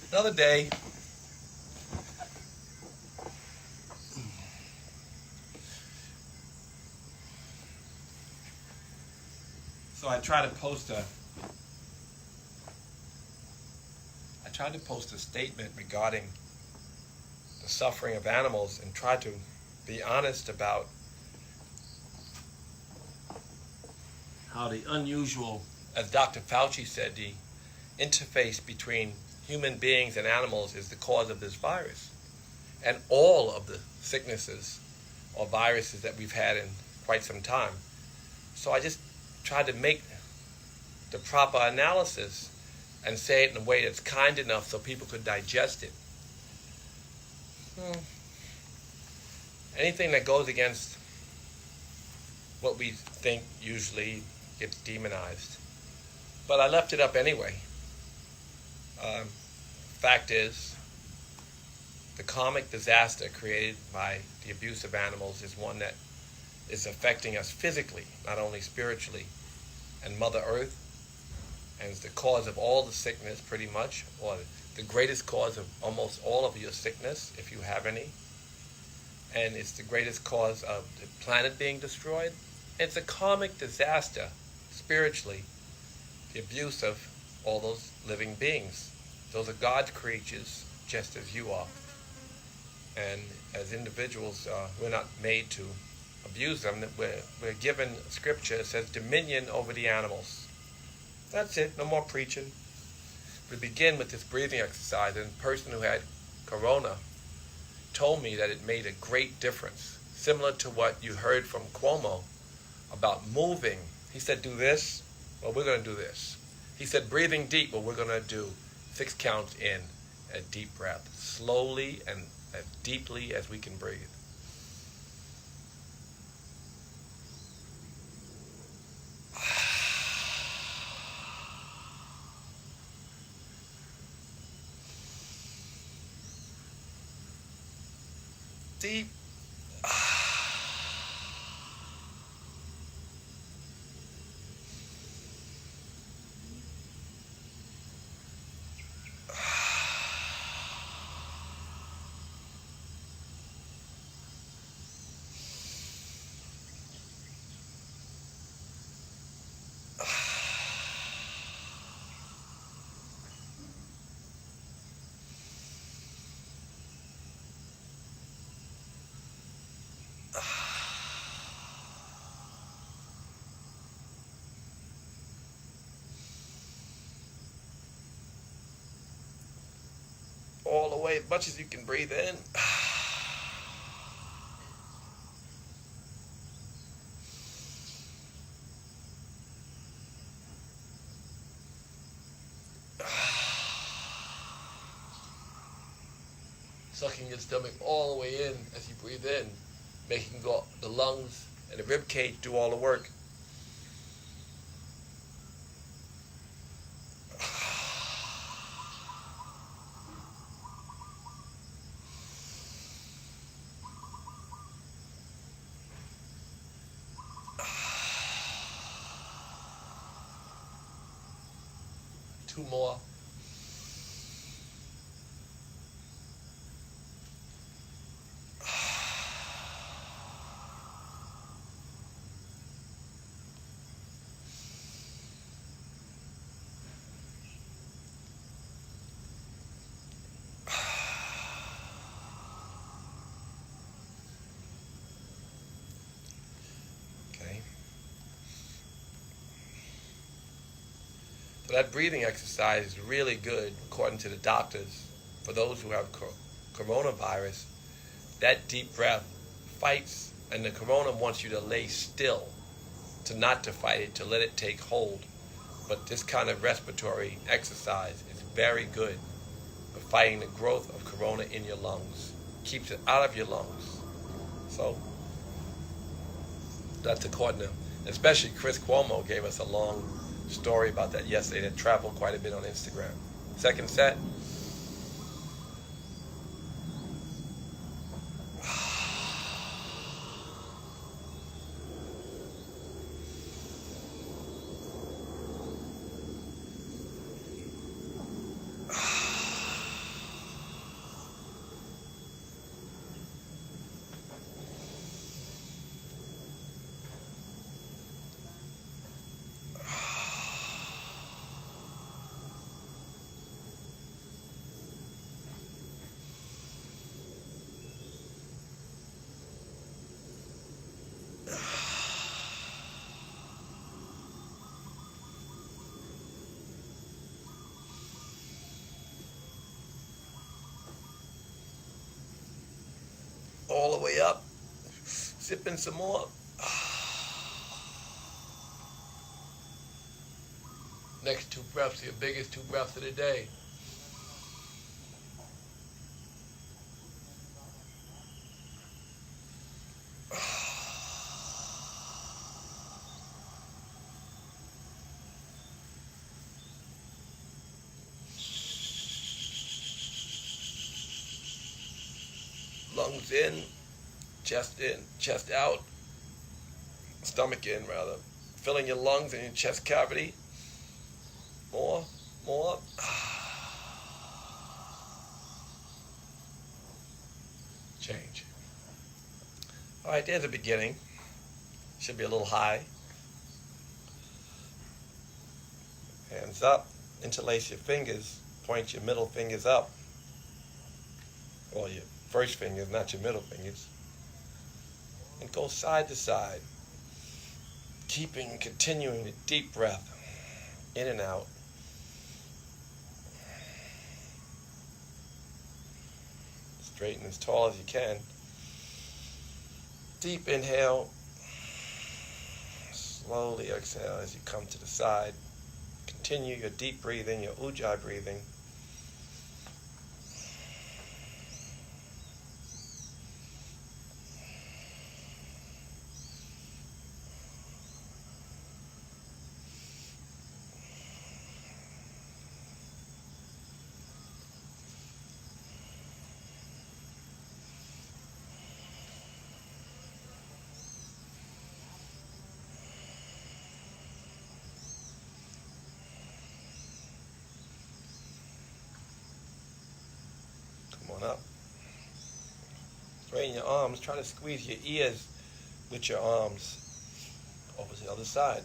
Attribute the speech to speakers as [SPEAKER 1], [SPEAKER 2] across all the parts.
[SPEAKER 1] Another day. So I tried to post a statement regarding the suffering of animals and tried to be honest about how the unusual, as Dr. Fauci said, the interface between human beings and animals is the cause of this virus. And all of the sicknesses or viruses that we've had in quite some time. So I just tried to make the proper analysis and say it in a way that's kind enough so people could digest it. Anything that goes against what we think usually gets demonized. But I left it up anyway. Fact is, the karmic disaster created by the abuse of animals is one that is affecting us physically, not only spiritually. And Mother Earth, and is the cause of all the sickness pretty much, or the greatest cause of almost all of your sickness, if you have any. And it's the greatest cause of the planet being destroyed. It's a karmic disaster, spiritually, the abuse of all those living beings. Those are God's creatures, just as you are. And as individuals, we're not made to abuse them. We're given scripture that says dominion over the animals. That's it, no more preaching. We begin with this breathing exercise, and the person who had corona told me that it made a great difference, similar to what you heard from Cuomo about moving. He said, do this, well, we're going to do this. He said, breathing deep, well, we're going to do 6 counts in, a deep breath, slowly and as deeply as we can breathe. Deep. All the way, as much as you can breathe in. Sucking your stomach all the way in as you breathe in, making the lungs and the ribcage do all the work. Two more. So that breathing exercise is really good, according to the doctors. For those who have coronavirus, that deep breath fights, and the corona wants you to lay still, not to fight it, to let it take hold. But this kind of respiratory exercise is very good for fighting the growth of corona in your lungs. Keeps it out of your lungs. So that's according to, especially Chris Cuomo gave us a long story about that yesterday that traveled quite a bit on Instagram. Second set. all the way up. Sip in some more. Next 2 breaths, your biggest 2 breaths of the day. Lungs in, chest out, stomach in rather. Filling your lungs and your chest cavity. More. Change. All right, there's the beginning. Should be a little high. Hands up, interlace your fingers, point your middle fingers up. Well, your first fingers, not your middle fingers. And go side to side, continuing the deep breath, in and out. Straighten as tall as you can. Deep inhale. Slowly exhale as you come to the side. Continue your deep breathing, your ujjayi breathing. Come on up. Straighten your arms. Try to squeeze your ears with your arms over to the other side.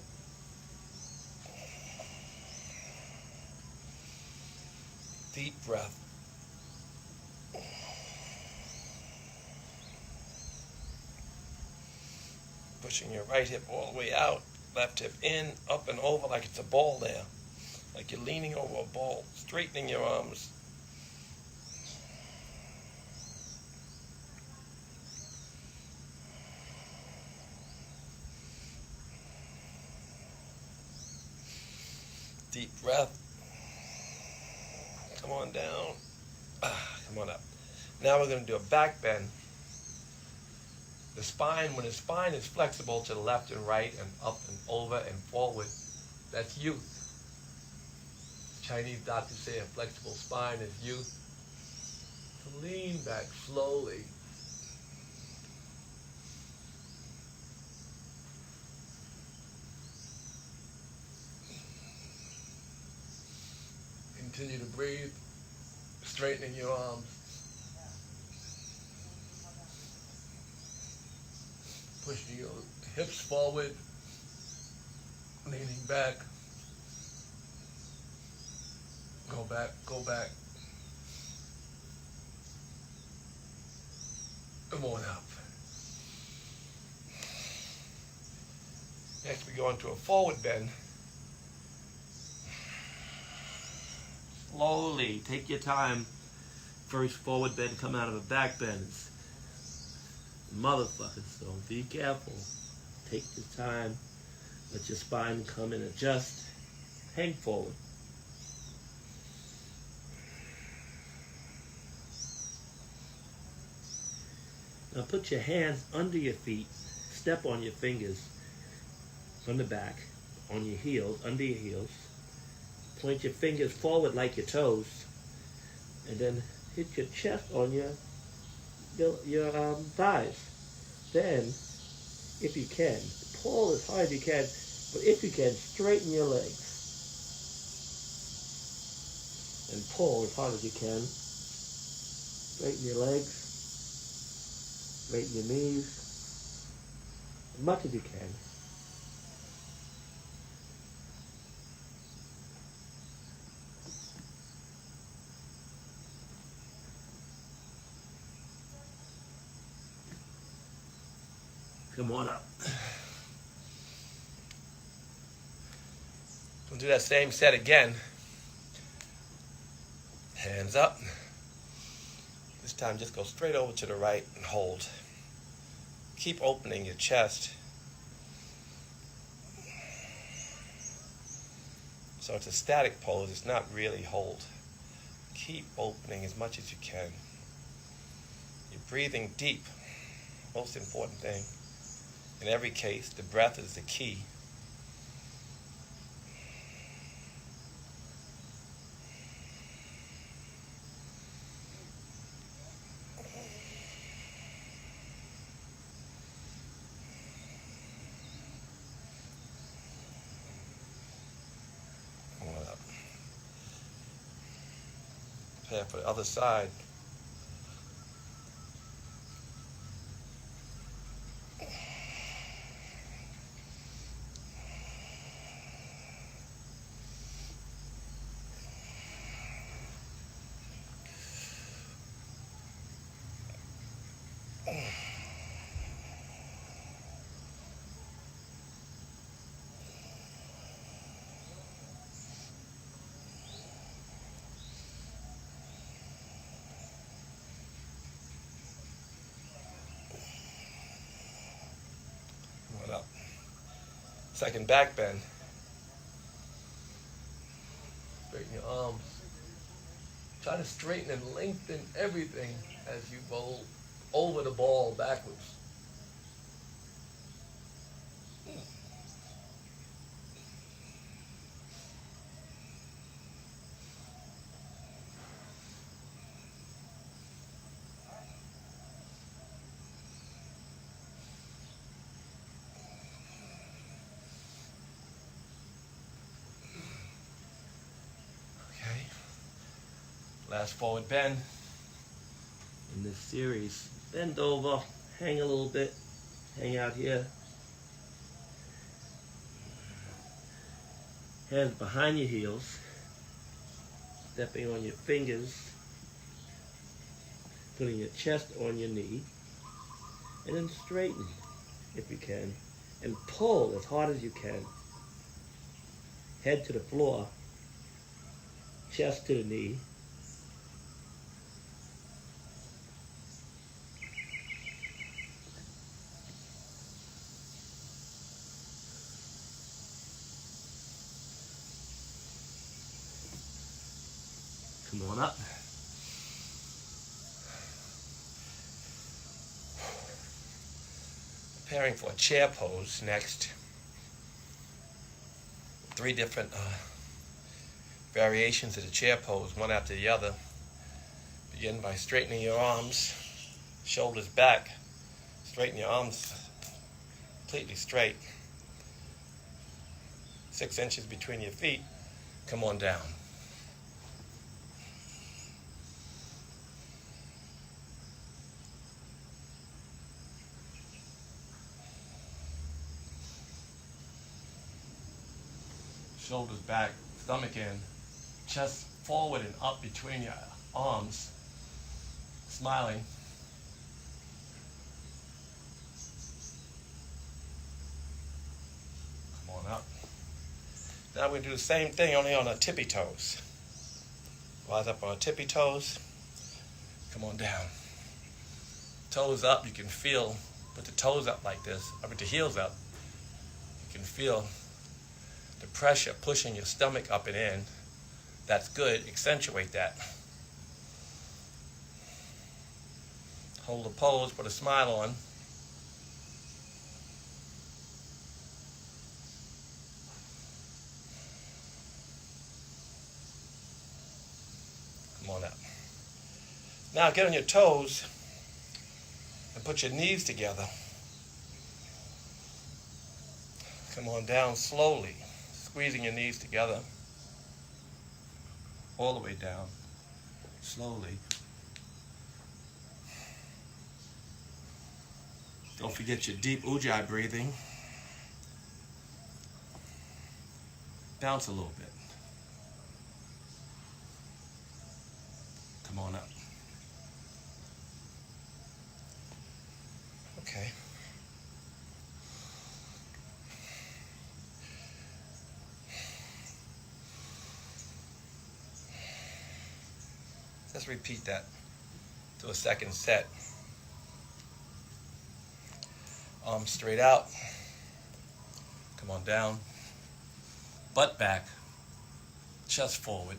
[SPEAKER 1] Deep breath. Pushing your right hip all the way out. Left hip in, up and over like it's a ball there. Like you're leaning over a ball. Straightening your arms. Deep breath. Come on down. Come on up. Now we're going to do a back bend. The spine, when the spine is flexible to the left and right and up and over and forward, that's youth. Chinese doctors say a flexible spine is youth. So lean back slowly. Continue to breathe, straightening your arms. Pushing your hips forward, leaning back. Go back, go back. Come on up. Next we go into a forward bend. Slowly, take your time. First forward bend, come out of a back bend. Motherfuckers, so be careful. Take your time. Let your spine come and adjust. Hang forward. Now put your hands under your feet. Step on your fingers from the back, on your heels, under your heels. Point your fingers forward like your toes, and then hit your chest on your thighs. Then, if you can, pull as hard as you can, but if you can, straighten your legs. And pull as hard as you can. Straighten your legs, straighten your knees, as much as you can. Come on up. We'll do that same set again. Hands up. This time just go straight over to the right and hold. keep opening your chest. So it's a static pose, it's not really hold. Keep opening as much as you can. You're breathing deep, most important thing. In every case, the breath is the key. Prepare for the other side. Up. Second back bend. Straighten your arms. Try to straighten and lengthen everything as you roll over the ball backwards. Last forward bend in this series. Bend over, hang a little bit, hang out here. Hands behind your heels, stepping on your fingers, putting your chest on your knee, and then straighten if you can, and pull as hard as you can. Head to the floor, chest to the knee. Come on up. Preparing for a chair pose next. 3 different variations of the chair pose, one after the other. Begin by straightening your arms, shoulders back. Straighten your arms completely straight. 6 inches between your feet. Come on down. Shoulders back, stomach in, chest forward and up between your arms, smiling. Come on up. Now we're going to do the same thing, only on our tippy toes. Rise up on our tippy toes. Come on down. Toes up, you can feel, put the toes up like this, or with the heels up. You can feel the pressure pushing your stomach up and in. That's good. Accentuate that. Hold the pose, put a smile on. Come on up. Now get on your toes and put your knees together. Come on down slowly. Squeezing your knees together, all the way down, slowly. Don't forget your deep ujjayi breathing. Bounce a little bit. Come on up. Okay. Let's repeat that to a second set. Arms straight out. Come on down. Butt back. Chest forward.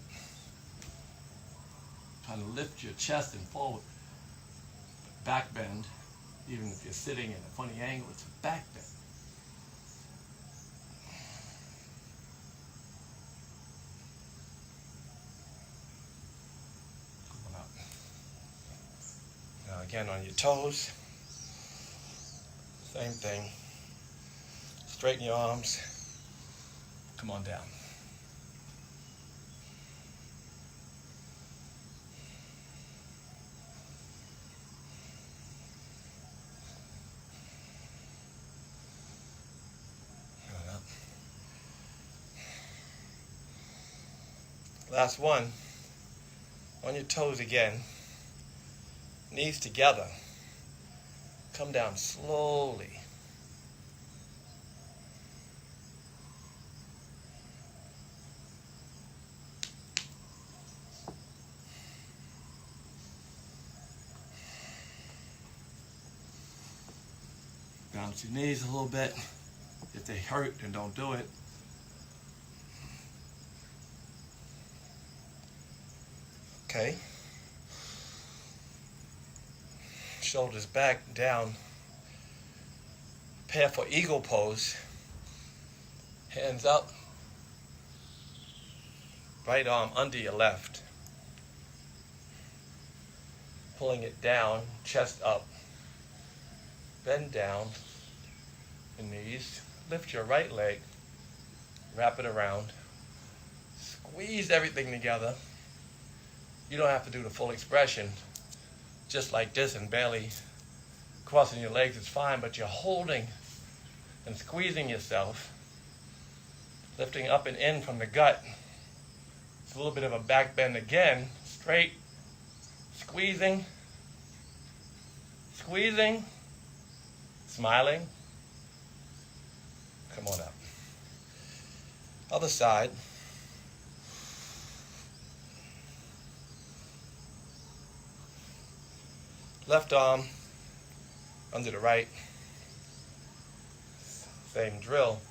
[SPEAKER 1] Trying to lift your chest and forward. Back bend. Even if you're sitting in a funny angle, it's a back bend. Come on up. Now again on your toes. Same thing. Straighten your arms. Come on down. Last one. On your toes again. Knees together. Come down slowly. Bounce your knees a little bit. If they hurt, then don't do it. Okay. Shoulders back, down. Prepare for eagle pose. Hands up. Right arm under your left. Pulling it down, chest up. Bend down. The knees. Lift your right leg. Wrap it around. Squeeze everything together. You don't have to do the full expression. Just like this and barely crossing your legs is fine, but you're holding and squeezing yourself, lifting up and in from the gut. It's a little bit of a back bend again, straight, squeezing, squeezing, smiling. Come on up. Other side. Left arm under the right. Same drill.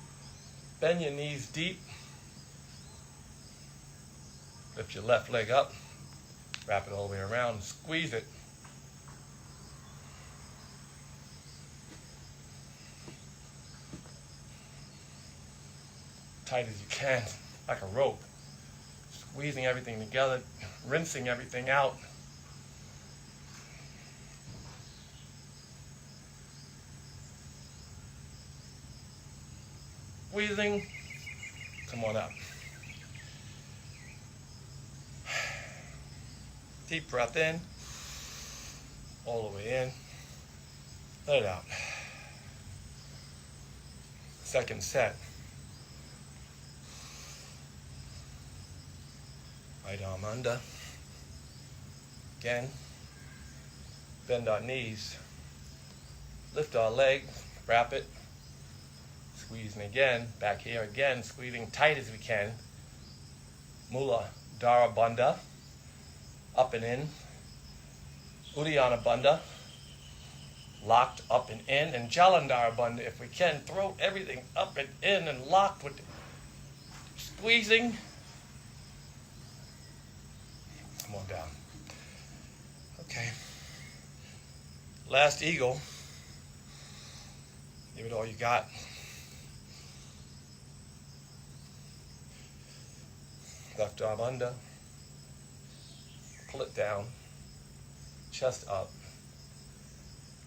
[SPEAKER 1] Bend your knees deep. Lift your left leg up. Wrap it all the way around. Squeeze it. Tight as you can, like a rope. Squeezing everything together, rinsing everything out. Squeezing. Come on up. Deep breath in. All the way in. Let it out. Second set. Right arm under. Again. Bend our knees. Lift our leg. Wrap it. Squeezing again, back here again, squeezing tight as we can. Mula Dara Bandha, up and in. Uddiyana Bandha, locked up and in. And Jalandhara Bandha, if we can, throw everything up and in and locked with squeezing. Come on down. Okay. Last eagle. Give it all you got. Left arm under, pull it down, chest up,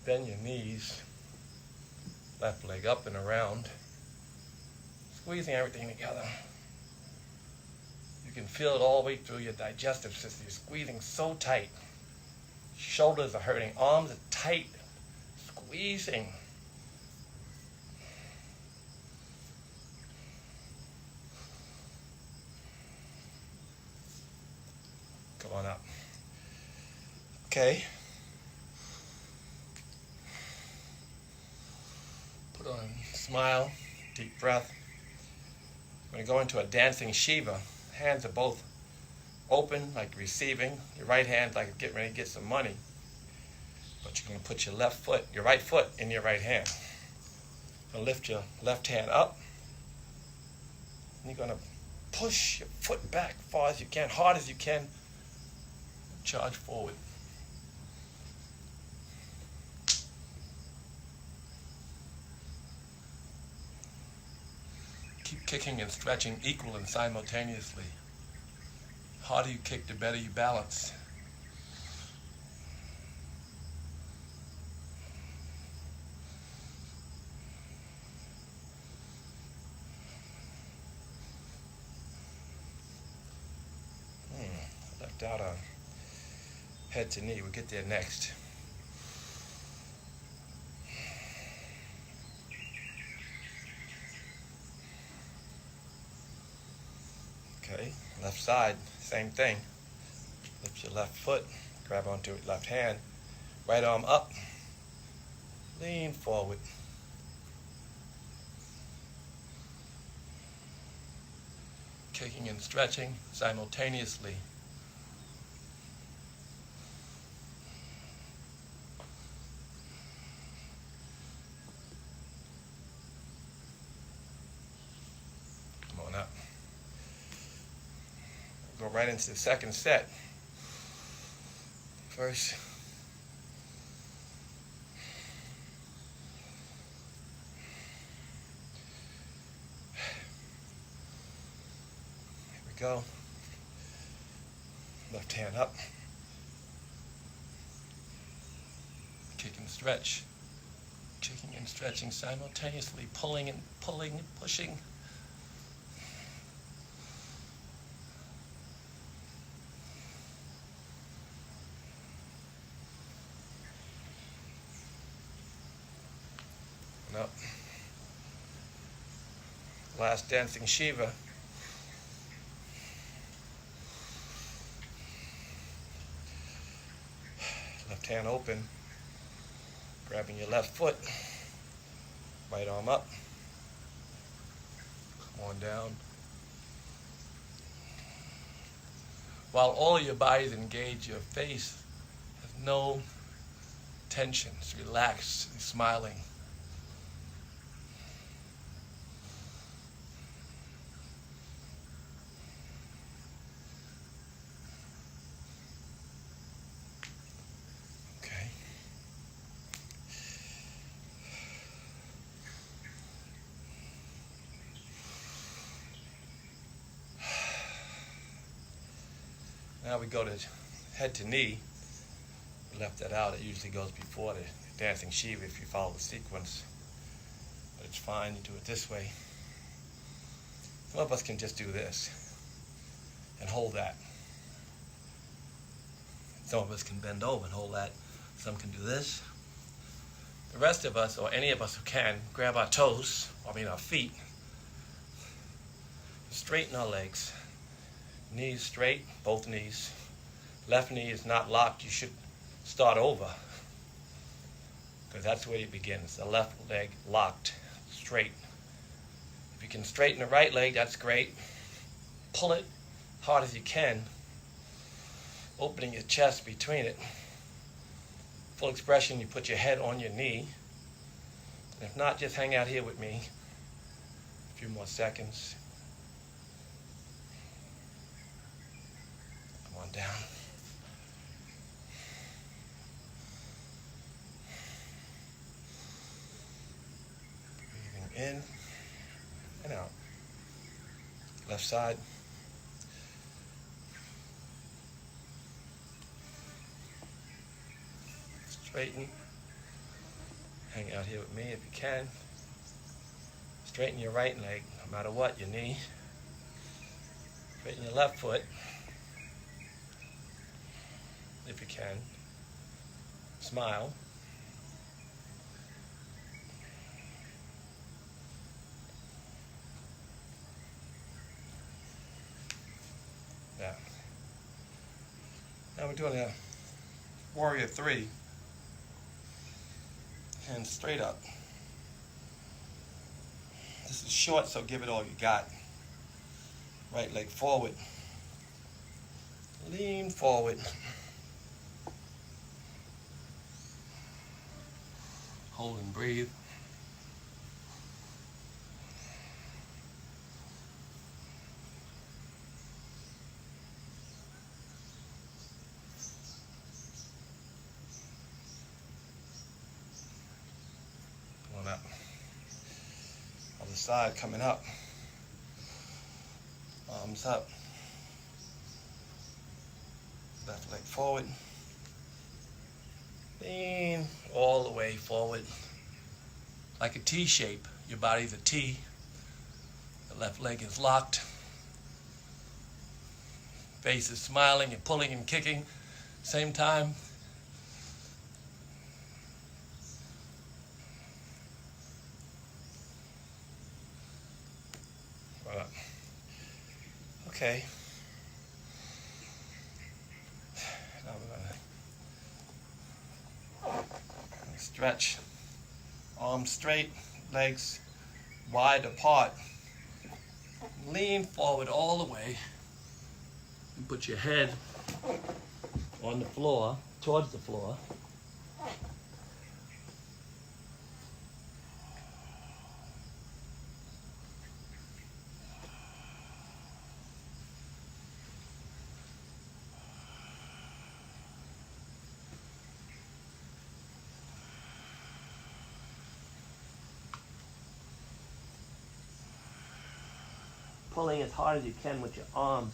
[SPEAKER 1] bend your knees, left leg up and around, squeezing everything together. You can feel it all the way through your digestive system. You're squeezing so tight. Shoulders are hurting, arms are tight, squeezing. Come on up. Okay. Put on a smile, deep breath. We're going to go into a dancing Shiva. Hands are both open, like receiving. Your right hand like getting ready to get some money. But you're going to put your right foot in your right hand. You're going to lift your left hand up. And you're going to push your foot back as far as you can, hard as you can. Charge forward. Keep kicking and stretching equal and simultaneously. The harder you kick, the better you balance. Left out on head to knee. We'll get there next. Okay, left side, same thing. Lift your left foot, grab onto your left hand, right arm up, lean forward. Kicking and stretching simultaneously. Come on up. Go right into the second set. First, go. Left hand up. Kick and stretch. Kicking and stretching simultaneously, pulling and pushing. And up. Last dancing Shiva. Left hand open, grabbing your left foot, right arm up, come on down. While all your body is engaged, your face has no tension, it's relaxed and smiling. Now we go to head to knee. We left that out. It usually goes before the dancing Shiva if you follow the sequence. But it's fine, you do it this way. Some of us can just do this and hold that. Some of us can bend over and hold that. Some can do this. The rest of us, or any of us who can, grab our toes, our feet, straighten our legs. Knees straight, both knees. Left knee is not locked. You should start over because that's where it begins. The left leg locked, straight. If you can straighten the right leg, that's great. Pull it hard as you can, opening your chest between it. Full expression, you put your head on your knee. And if not, just hang out here with me a few more seconds. Down. Breathing in and out. Left side. Straighten. Hang out here with me if you can. Straighten your right leg, no matter what, your knee. Straighten your left foot. If you can. Smile. Yeah. Now we're doing a warrior 3. Hands straight up. This is short, so give it all you got. Right leg forward. Lean forward. Hold and breathe. up. Other side coming up. Arms up. Left leg forward. Lean all the way forward. Like a T shape. Your body's a T. The left leg is locked. Face is smiling and pulling and kicking. Same time. Right up. Okay. Now we're gonna stretch. Arms straight, legs wide apart. Lean forward all the way. And put your head on the floor, towards the floor. Pulling as hard as you can with your arms.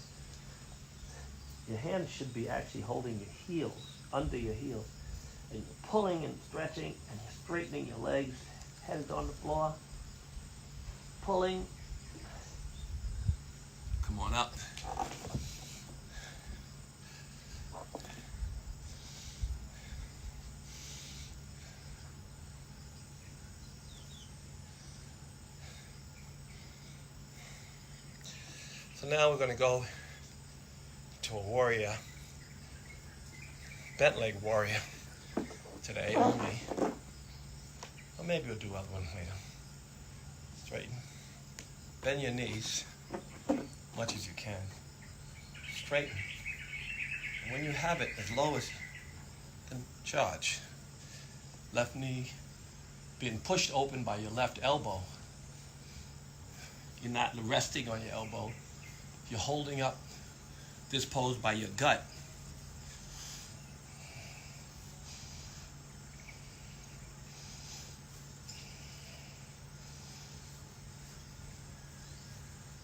[SPEAKER 1] Your hands should be actually holding your heels, under your heels. And you're pulling and stretching and you're straightening your legs. Head is on the floor. Pulling. Come on up. So now we're going to go to a warrior, bent leg warrior today only. Or maybe we'll do other one later. Straighten. Bend your knees as much as you can. Straighten. And when you have it as low as, then charge. Left knee being pushed open by your left elbow. You're not resting on your elbow. You're holding up this pose by your gut.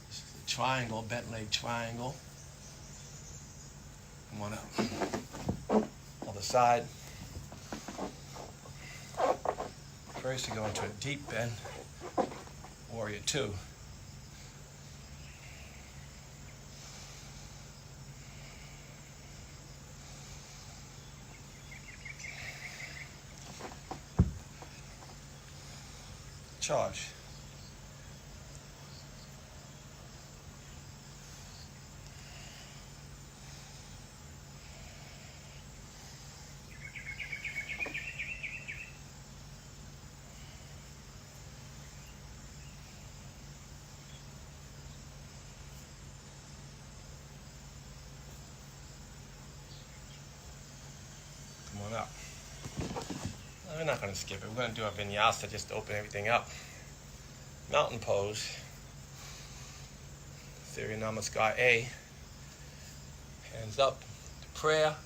[SPEAKER 1] This is a triangle, bent leg triangle. Come on up. Other side. First you go into a deep bend. Warrior two. Charge. Come on up. We're not going to skip it. We're going to do a vinyasa just to open everything up. Mountain pose. Surya Namaskar A. Hands up to prayer.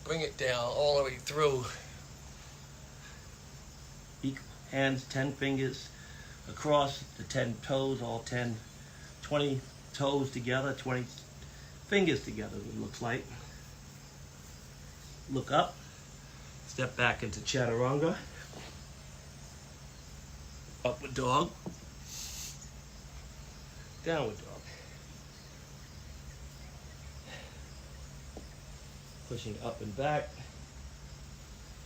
[SPEAKER 1] Bring it down all the way through. Hands, 10 fingers across the 10 toes, all 10, 20 toes together, 20 fingers together, it looks like. Look up. Step back into chaturanga. Upward dog. Downward dog. Pushing up and back.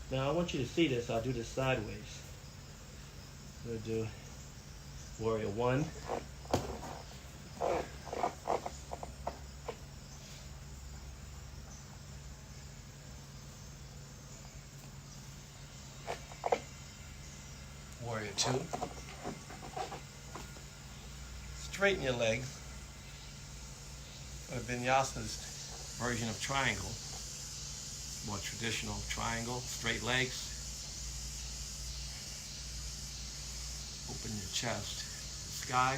[SPEAKER 1] Now I want you to see this. I'll do this sideways. I'm going to do warrior one. Warrior two. Straighten your legs. Vinyasa's version of triangle. More traditional triangle. Straight legs. Open your chest. The sky.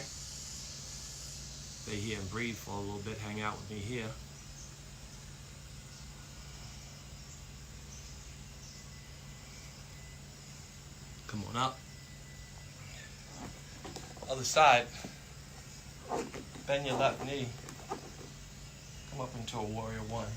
[SPEAKER 1] Stay here and breathe for a little bit. Hang out with me here. Come on up. Other side. Bend your left knee. Come up into a warrior one.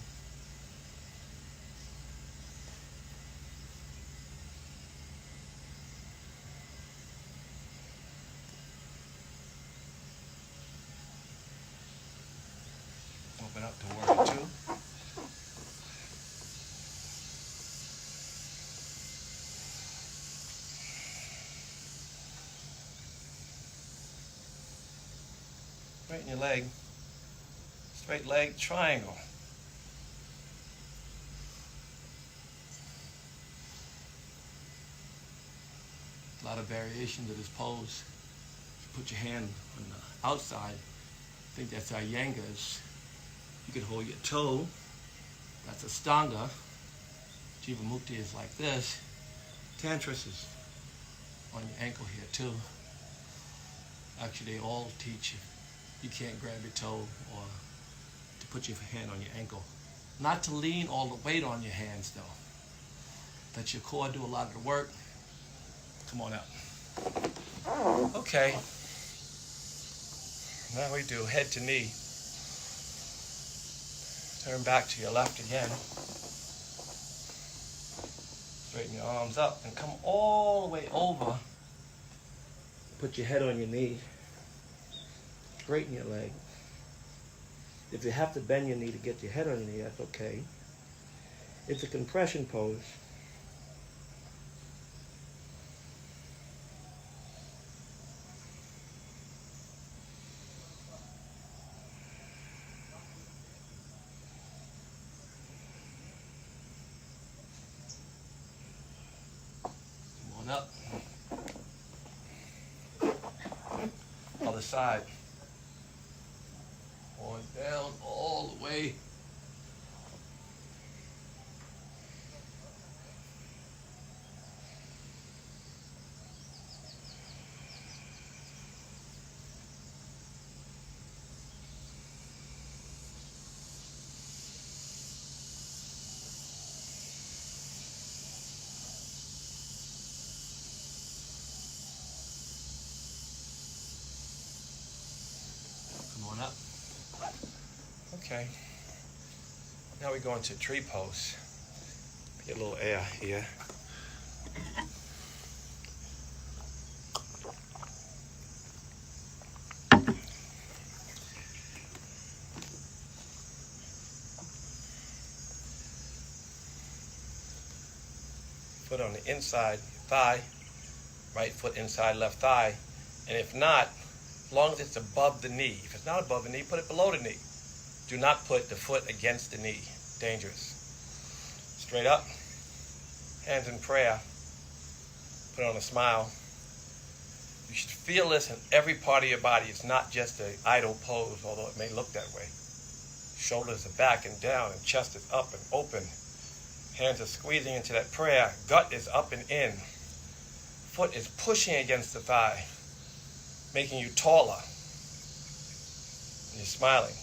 [SPEAKER 1] Open up to warrior two. Straighten your leg. Straight leg, triangle. A lot of variations of this pose. Put your hand on the outside. I think that's our yangas. You could hold your toe. That's Astanga. Jivamukti is like this. Tantras is on your ankle here too. Actually, they all teach you can't grab your toe or to put your hand on your ankle. Not to lean all the weight on your hands though. Let your core do a lot of the work. Come on out. Okay. Now we do head to knee. Turn back to your left again. Straighten your arms up and come all the way over. Put your head on your knee. Straighten your leg. If you have to bend your knee to get your head on your knee, that's okay. It's a compression pose. Come on up. Other side. Going down all the way. Come on up. Okay. Now we go into tree pose. Get a little air here. Foot on the inside thigh, right foot inside left thigh, and if not, as long as it's above the knee. If it's not above the knee, put it below the knee. Do not put the foot against the knee. Dangerous. Straight up. Hands in prayer. Put on a smile. You should feel this in every part of your body. It's not just an idle pose, although it may look that way. Shoulders are back and down, and chest is up and open. Hands are squeezing into that prayer. Gut is up and in. Foot is pushing against the thigh, making you taller. And you're smiling.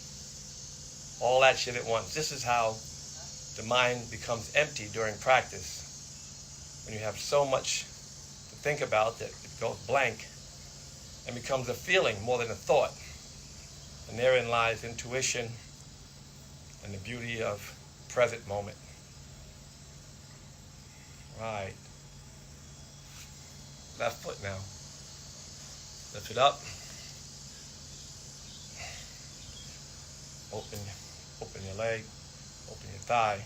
[SPEAKER 1] All that shit at once. This is how the mind becomes empty during practice. When you have so much to think about that it goes blank and becomes a feeling more than a thought. And therein lies intuition and the beauty of present moment. Right. Left foot now. Lift it up. Open your leg, open your thigh.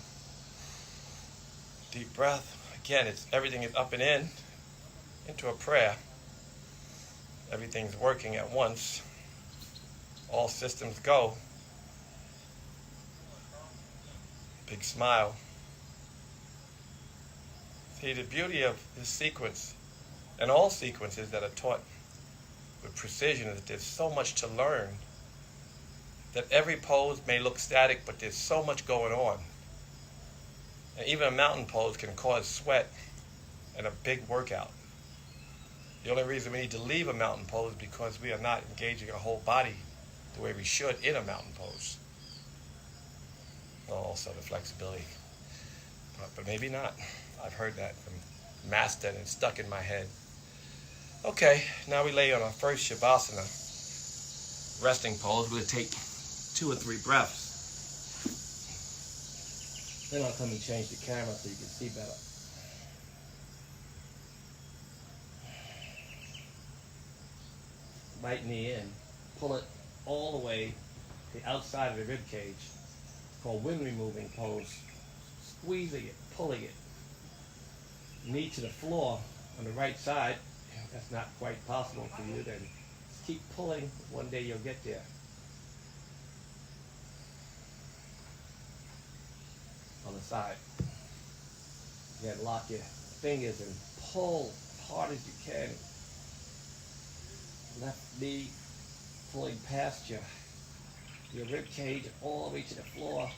[SPEAKER 1] Deep breath. Again, everything is up and in, into a prayer. Everything's working at once. All systems go. Big smile. See, the beauty of this sequence, and all sequences that are taught with precision, is that there's so much to learn. That every pose may look static, but there's so much going on. And even a mountain pose can cause sweat and a big workout. The only reason we need to leave a mountain pose is because we are not engaging our whole body the way we should in a mountain pose. Well, also the flexibility. But maybe not. I've heard that from master and it's stuck in my head. Okay, now we lay on our first Shavasana resting pose. We're going to take 2 or 3 breaths. Then I'll come and change the camera so you can see better. Right knee in. Pull it all the way to the outside of the rib cage. It's called wind removing pose. Squeezing it, pulling it. Knee to the floor on the right side. If that's not quite possible for you, then just keep pulling. One day you'll get there. On the side. Again, lock your fingers and pull as hard as you can. Left knee pulling past your rib cage all the way to the floor.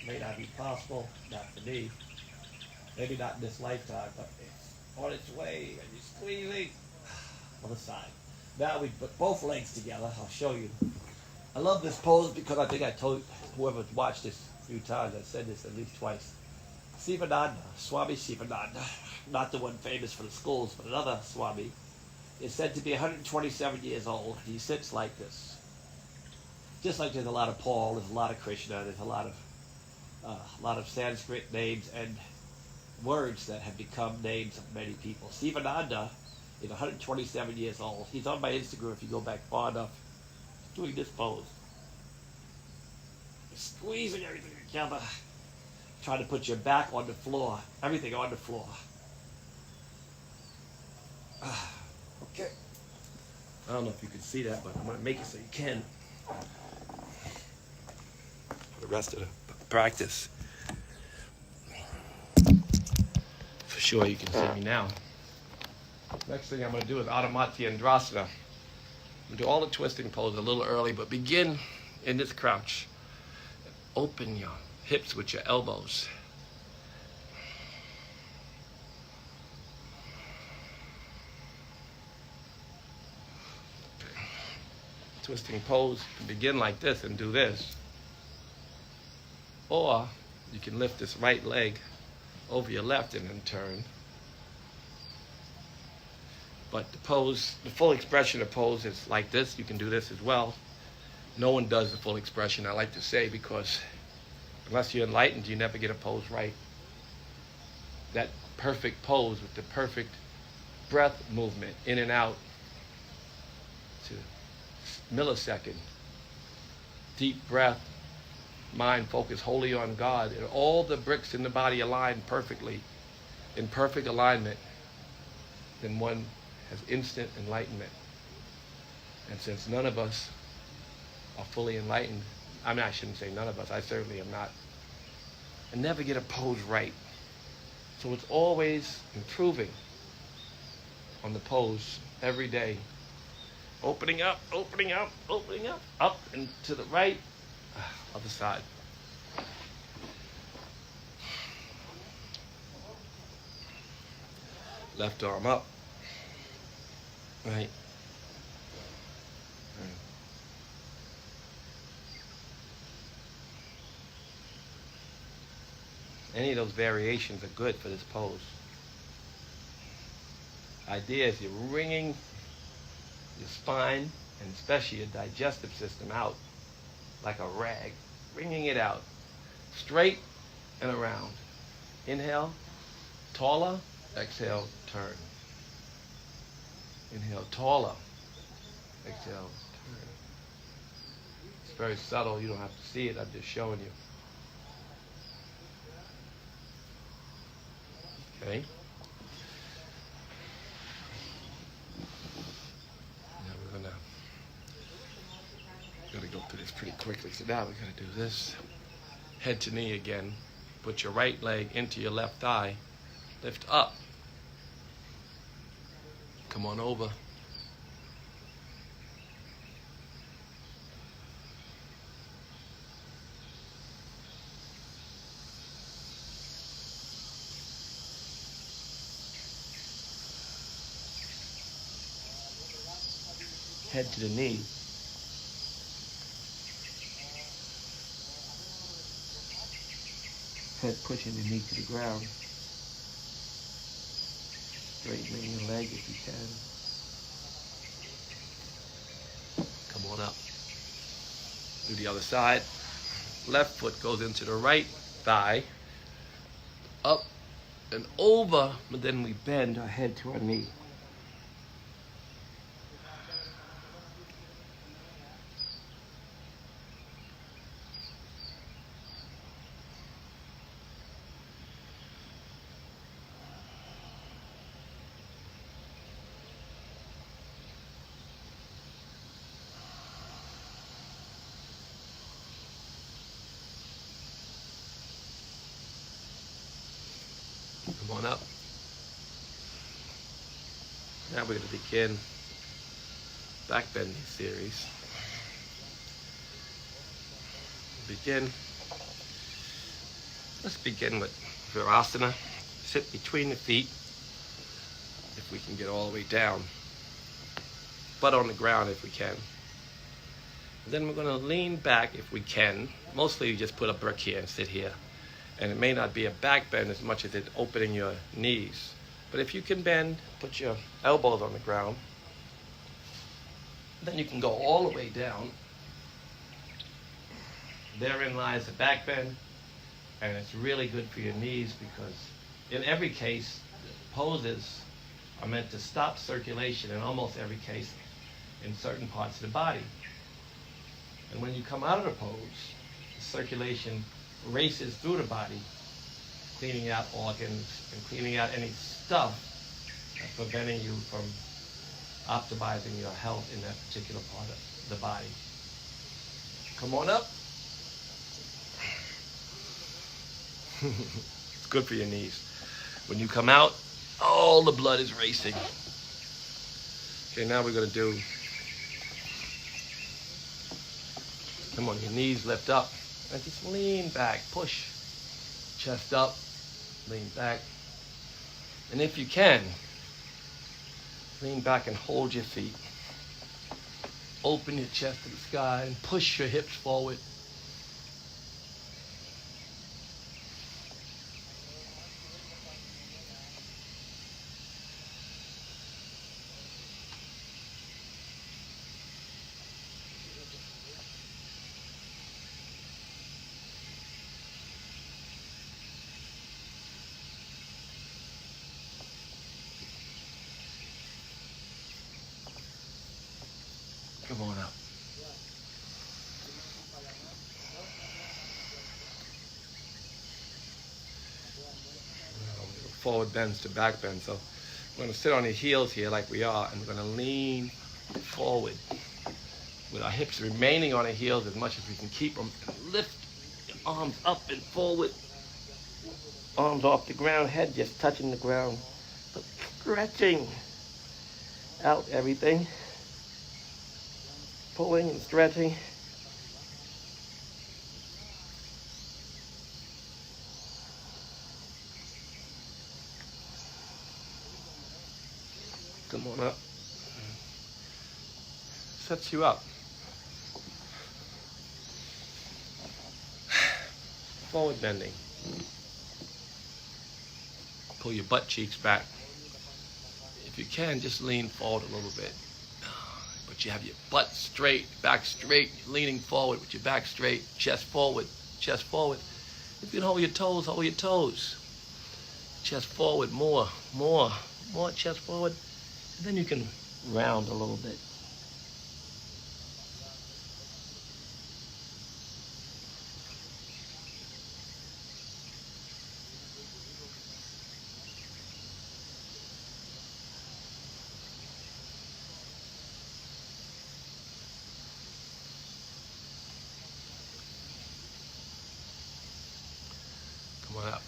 [SPEAKER 1] May not be possible, not for me. Maybe not in this lifetime, but it's on its way and you're squeezing. On the side. Now we put both legs together. I'll show you. I love this pose because I think I told whoever's watched this a few times, I said this at least twice. Sivananda, Swami Sivananda, not the one famous for the schools, but another Swami, is said to be 127 years old. He sits like this. Just like there's a lot of Paul, there's a lot of Krishna, there's a lot of Sanskrit names and words that have become names of many people. Sivananda is 127 years old. He's on my Instagram if you go back far enough. He's doing this pose. He's squeezing everything together. Trying to put your back on the floor. Everything on the floor. Okay. I don't know if you can see that, but I'm going to make it so you can. For the rest of the practice. For sure you can see me now. Next thing I'm going to do is Adho Matsyendrasana. I'm going to do all the twisting poses a little early, but begin in this crouch. Open your hips with your elbows. Okay. Twisting pose, you can begin like this and do this. Or you can lift this right leg over your left and then turn. But the pose, the full expression of pose is like this. You can do this as well. No one does the full expression, I like to say, because unless you're enlightened, you never get a pose right. That perfect pose with the perfect breath movement in and out to millisecond. Deep breath, mind focused wholly on God. And all the bricks in the body align perfectly, in perfect alignment. Then one has instant enlightenment. And since none of us are fully enlightened, I mean, I shouldn't say none of us, I certainly am not, I never get a pose right. So it's always improving on the pose every day. Opening up, opening up, opening up, up and to the right, other side. Left arm up. Right. Any of those variations are good for this pose. Idea is you're wringing your spine and especially your digestive system out like a rag, wringing it out, straight and around. Inhale, taller, exhale, turn. Inhale, taller, exhale, turn. It's very subtle, you don't have to see it, I'm just showing you. Okay. Now we're gonna go through this pretty quickly. So now we're gonna do this. Head to knee again. Put your right leg into your left thigh. Lift up. Come on over. Head to the knee. Head pushing the knee to the ground. Straightening your leg if you can. on up. Do the other side. Left foot goes into the right thigh, up and over, but then we bend our head to our knee. Come on up. Now we're going to begin back bending series. Let's begin with Virasana. Sit between the feet, if we can get all the way down. Butt on the ground if we can. And then we're going to lean back if we can. Mostly you just put a brick here and sit here. And it may not be a back bend as much as it's opening your knees. But if you can bend, put your elbows on the ground. Then you can go all the way down. Therein lies the back bend. And it's really good for your knees because in every case, poses are meant to stop circulation in almost every case in certain parts of the body. And when you come out of the pose, the circulation races through the body, cleaning out organs and cleaning out any stuff that's preventing you from optimizing your health in that particular part of the body. Come on up. It's good for your knees. When you come out, all the blood is racing. Okay, now we're going to do, come on, your knees lift up. And just lean back, push, chest up, lean back. And if you can, lean back and hold your feet. Open your chest to the sky and push your hips forward. Come on up. Forward bends to back bend. So we're going to sit on your heels here like we are, and we're going to lean forward with our hips remaining on our heels as much as we can keep them. Lift your arms up and forward. Arms off the ground, head just touching the ground. But stretching out everything. Pulling and stretching. Come on up. Sets you up. Forward bending. Pull your butt cheeks back. If you can, just lean forward a little bit. But you have your butt straight, back straight, leaning forward with your back straight, chest forward, chest forward. If you can hold your toes, hold your toes. Chest forward, more chest forward. And then you can round a little bit. Come on up.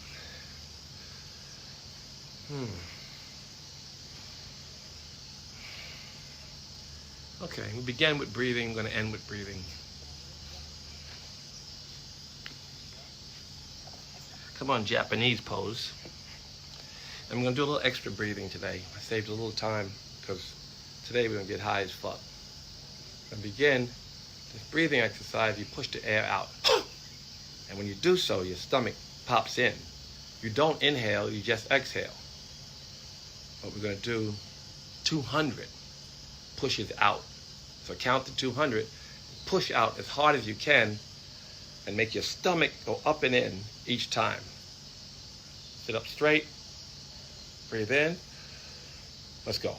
[SPEAKER 1] Okay, we began with breathing. I'm going to end with breathing. Come on, Japanese pose. I'm going to do a little extra breathing today. I saved a little time because today we're going to get high as fuck. And begin this breathing exercise. You push the air out. And when you do so, your stomach pops in. You don't inhale, you just exhale. But we're going to do 200 pushes out. So count to 200 push out as hard as you can and make your stomach go up and in each time. Sit up straight. Breathe in. Let's go.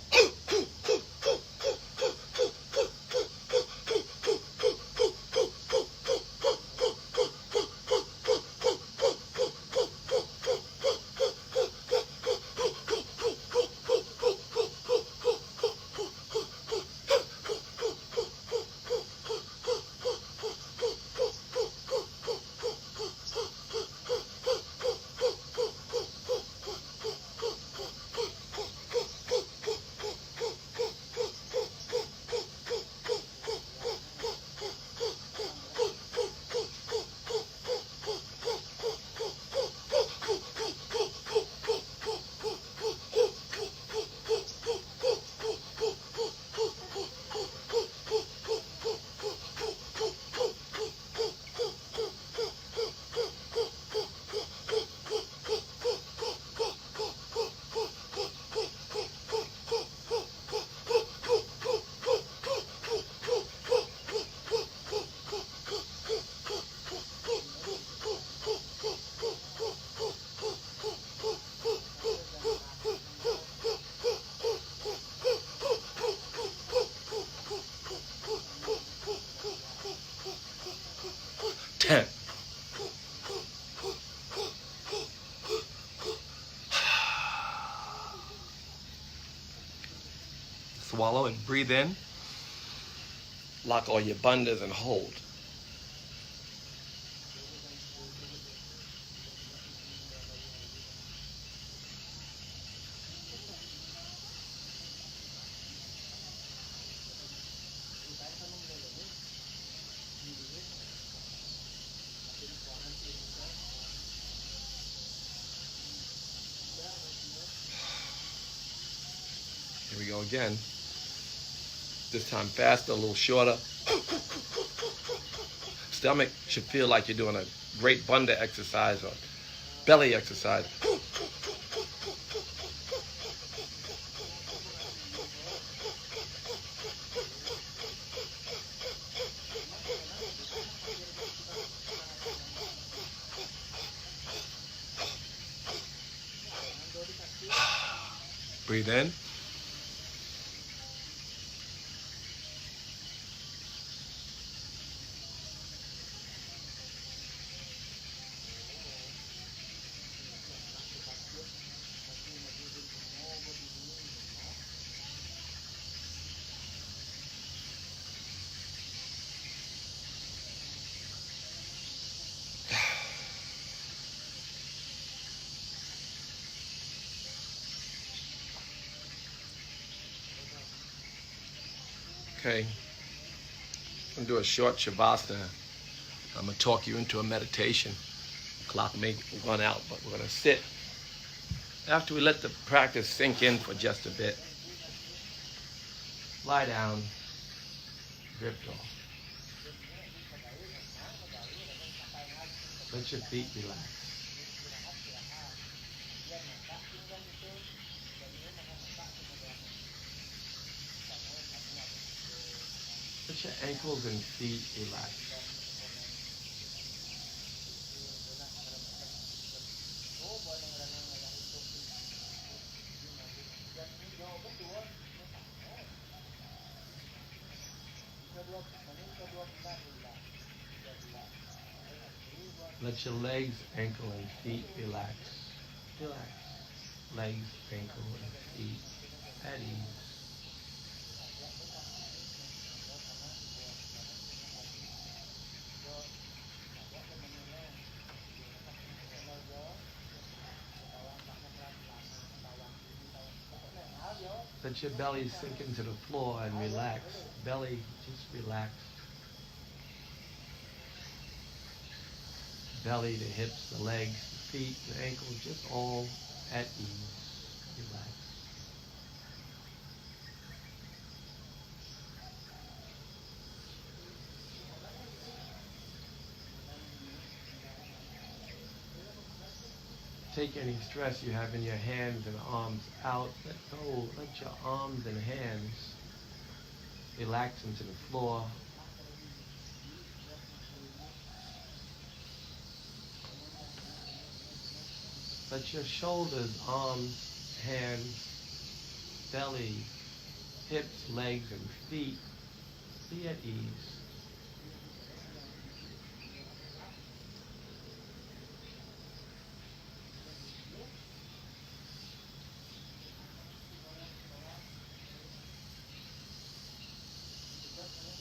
[SPEAKER 1] 10. Swallow and breathe in. Lock all your bandhas and hold. Here we go again. This time faster, a little shorter. Stomach should feel like you're doing a great bandha exercise or belly exercise. Breathe in. Okay, I'm going to do a short shavasana. I'm going to talk you into a meditation. The clock may run out, but we're going to sit. After we let the practice sink in for just a bit, lie down, drift off. Let your feet relax. Let your ankles and feet relax. Let your legs, ankle, and feet relax. Relax. Legs, ankle, and feet at ease. Let your belly sink into the floor and relax. Belly, just relax. Belly, the hips, the legs, the feet, the ankles, just all at ease. Relax. Take any stress you have in your hands and arms out. Let go. Let your arms and hands relax into the floor. Let your shoulders, arms, hands, belly, hips, legs, and feet be at ease.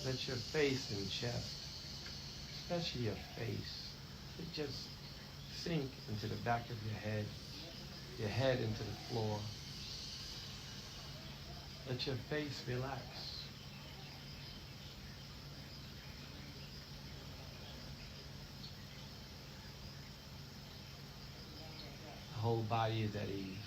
[SPEAKER 1] Let your face and chest, especially your face, it just sink into the back of your head into the floor. Let your face relax. The whole body is at ease.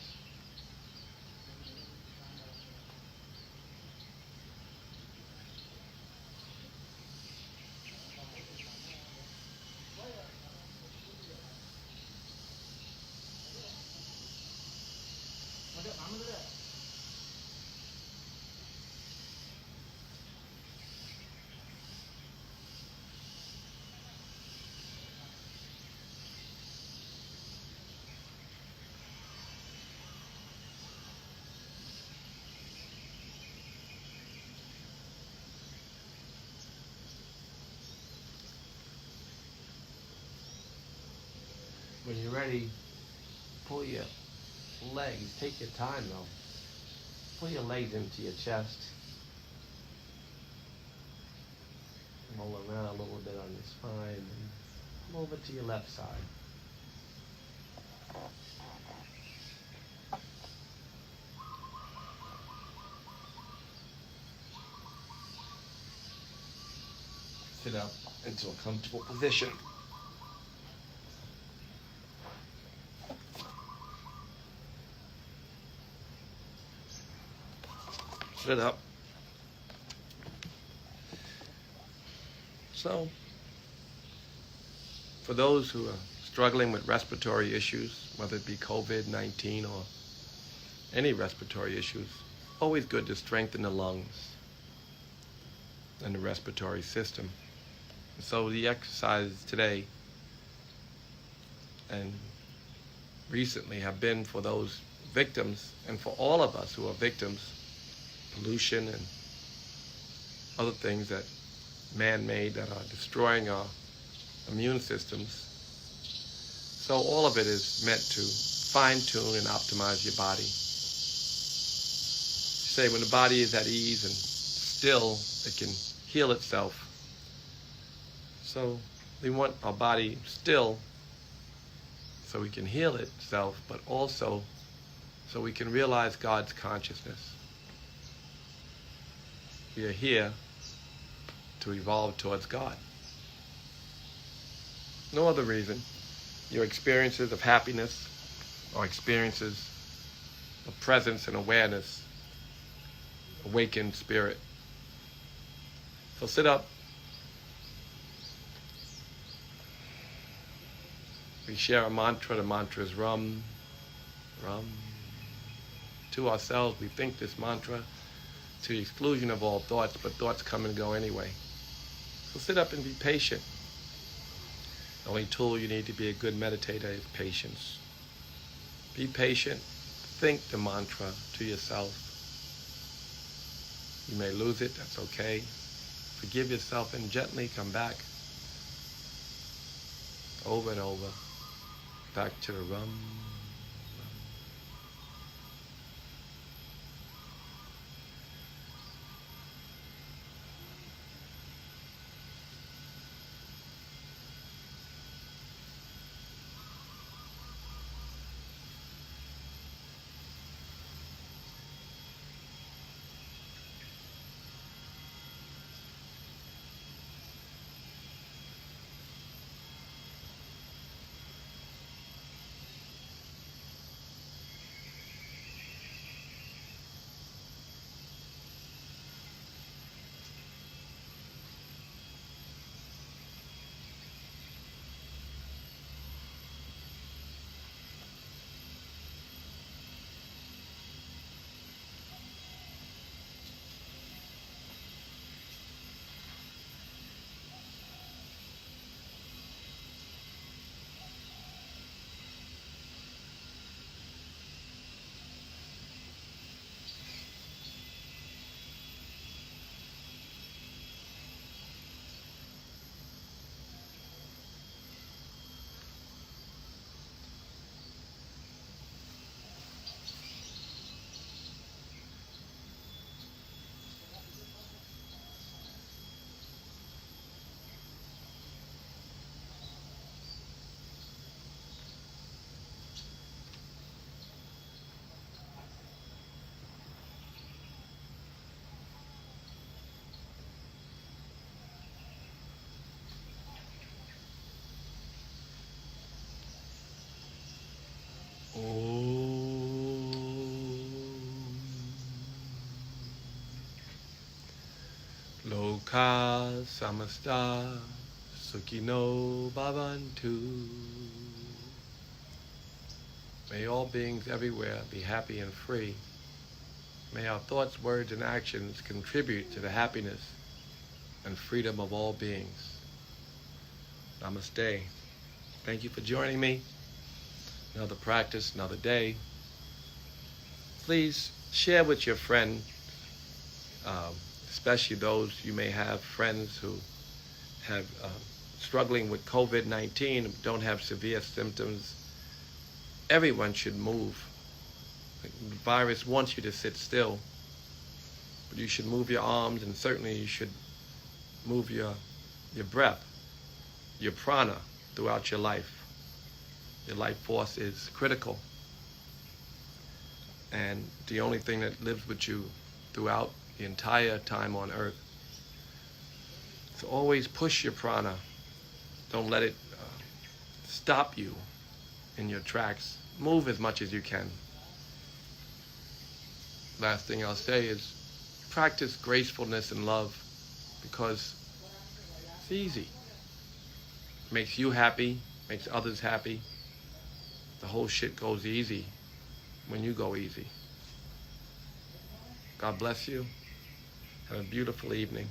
[SPEAKER 1] When you're ready, pull your legs. Take your time though. Pull your legs into your chest. Roll around a little bit on your spine and come over to your left side. Sit up into a comfortable position. Sit up. So, for those who are struggling with respiratory issues, whether it be COVID-19 or any respiratory issues, always good to strengthen the lungs and the respiratory system. So the exercises today and recently have been for those victims and for all of us who are victims, pollution and other things that man-made that are destroying our immune systems. So all of it is meant to fine-tune and optimize your body. Say when the body is at ease and still, it can heal itself. So we want our body still so we can heal itself, but also so we can realize God's consciousness. We are here to evolve towards God. No other reason. Your experiences of happiness or experiences of presence and awareness, awakened spirit. So sit up. We share a mantra. The mantra is Rum, Rum. To ourselves, we think this mantra to the exclusion of all thoughts, but thoughts come and go anyway. So sit up and be patient. The only tool you need to be a good meditator is patience. Be patient. Think the mantra to yourself. You may lose it, that's okay. Forgive yourself and gently come back. Over and over. Back to the Rum. Loka samasta sukhino bhavantu. May all beings everywhere be happy and free. May our thoughts, words, and actions contribute to the happiness and freedom of all beings. Namaste. Thank you for joining me. Another practice, another day. Please share with your friend, especially those you may have friends who have struggling with COVID-19, don't have severe symptoms. Everyone should move. The virus wants you to sit still, but you should move your arms, and certainly you should move your breath, your prana throughout your life. Your life force is critical, and the only thing that lives with you throughout the entire time on earth. So always push your prana. Don't let it stop you in your tracks. Move as much as you can. Last thing I'll say is practice gracefulness and love, because it's easy. It makes you happy, makes others happy. The whole shit goes easy when you go easy. God bless you. Have a beautiful evening.